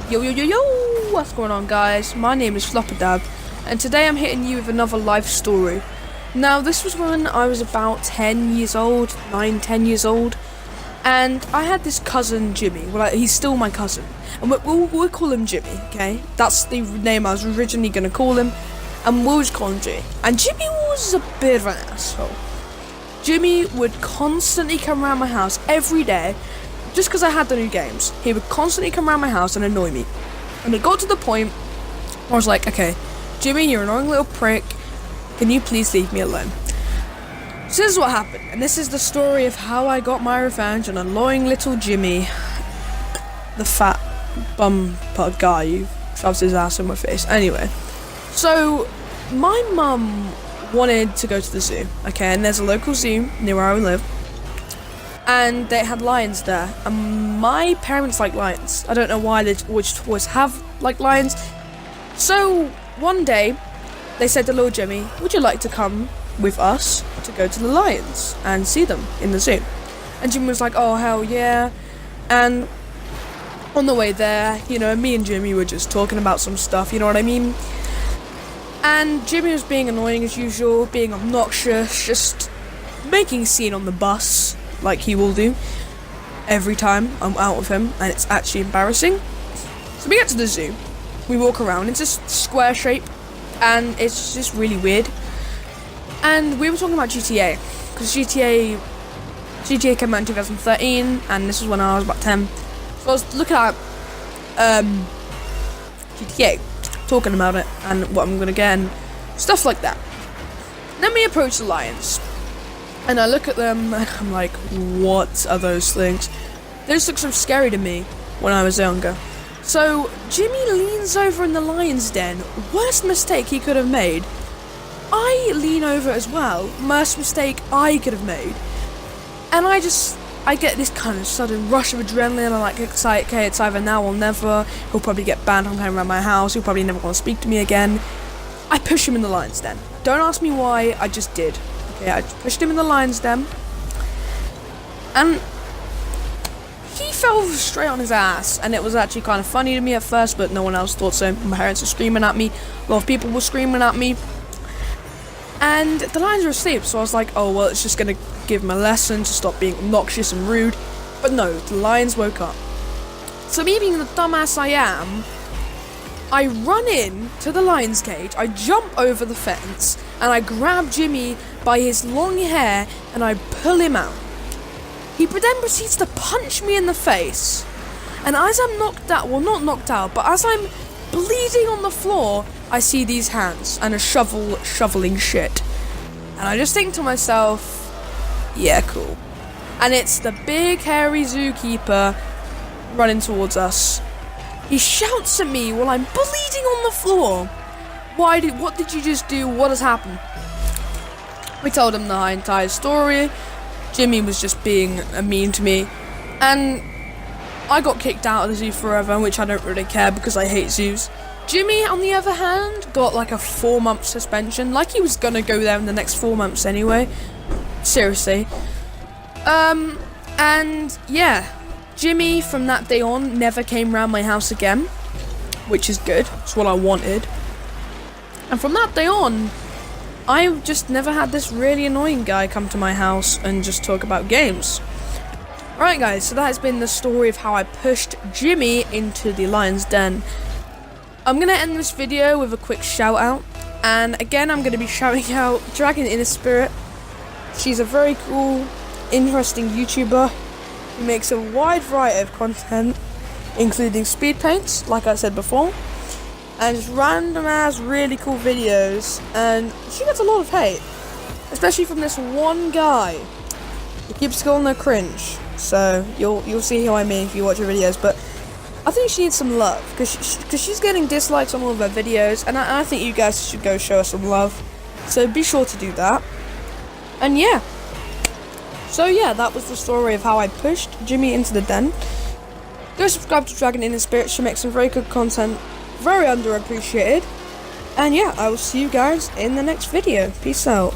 Yo, yo, yo, yo! What's going on, guys? My name is Floppadab, and today I'm hitting you with another life story. Now, this was when I was about 10 years old, 9, 10 years old, and I had this cousin, Jimmy. Well, he's still my cousin, and we'll call him Jimmy, okay? That's the name I was originally going to call him, and we'll just call him Jimmy. And Jimmy was a bit of an asshole. Jimmy would constantly come around my house every day, just because I had the new games. He would constantly come around my house and annoy me. And it got to the point where I was like, okay, Jimmy, you're an annoying little prick. Can you please leave me alone? So this is what happened. And this is the story of how I got my revenge on annoying little Jimmy. The fat bum guy who shoves his ass in my face. Anyway. So, my mum wanted to go to the zoo. Okay, and there's a local zoo near where I live. And they had lions there, and my parents like lions. I don't know why they always have like lions. So one day they said to little Jimmy, would you like to come with us to go to the lions and see them in the zoo? And Jimmy was like, oh hell yeah. And on the way there, you know, me and Jimmy were just talking about some stuff, you know what I mean? And Jimmy was being annoying as usual, being obnoxious, just making a scene on the bus, like he will do every time I'm out with him, and it's actually embarrassing. So we get to the zoo, we walk around, it's just square shape, and it's just really weird. And we were talking about GTA, because GTA came out in 2013, and this was when I was about 10. So I was looking at GTA, talking about it, and what I'm gonna get, and stuff like that. Then we approach the lions. And I look at them and I'm like, what are those things? They just look so scary to me when I was younger. So Jimmy leans over in the lion's den. Worst mistake he could have made. I lean over as well. Worst mistake I could have made. And I get this kind of sudden rush of adrenaline. I'm like, okay, it's either now or never. He'll probably get banned from coming around my house. He'll probably never want to speak to me again. I push him in the lion's den. Don't ask me why, I just did. Okay, I pushed him in the lion's den, and he fell straight on his ass, and it was actually kind of funny to me at first, but no one else thought so. My parents were screaming at me, a lot of people were screaming at me, and the lions were asleep, so I was like, oh, well, it's just going to give him a lesson to stop being obnoxious and rude, but no, the lions woke up. So me being the dumbass I am, I run in to the lion's cage, I jump over the fence, and I grab Jimmy by his long hair, and I pull him out. He then proceeds to punch me in the face, and as I'm knocked out, well, not knocked out, but as I'm bleeding on the floor, I see these hands, and a shoveling shit. And I just think to myself, yeah, cool. And it's the big hairy zookeeper running towards us. He shouts at me while I'm bleeding on the floor. What did you just do? What has happened? We told him the entire story. Jimmy was just being mean to me. And I got kicked out of the zoo forever, which I don't really care because I hate zoos. Jimmy, on the other hand, got like a 4-month suspension. Like he was gonna go there in the next 4 months anyway. Seriously. And yeah. Jimmy, from that day on, never came round my house again, which is good. It's what I wanted. And from that day on, I just never had this really annoying guy come to my house and just talk about games. Alright guys, so that has been the story of how I pushed Jimmy into the lion's den. I'm going to end this video with a quick shout out. And again, I'm going to be shouting out Dragon Inner Spirit. She's a very cool, interesting YouTuber. He makes a wide variety of content, including speed paints, like I said before, and just random ass really cool videos, and she gets a lot of hate, especially from this one guy who keeps calling her cringe, so you'll see who I mean if you watch her videos, but I think she needs some love, because she's getting dislikes on all of her videos, and I think you guys should go show her some love, so be sure to do that, and yeah. So yeah, that was the story of how I pushed Jimmy into the den. Go subscribe to Dragon Inner Spirit, she makes some very good content, very underappreciated. And yeah, I will see you guys in the next video. Peace out.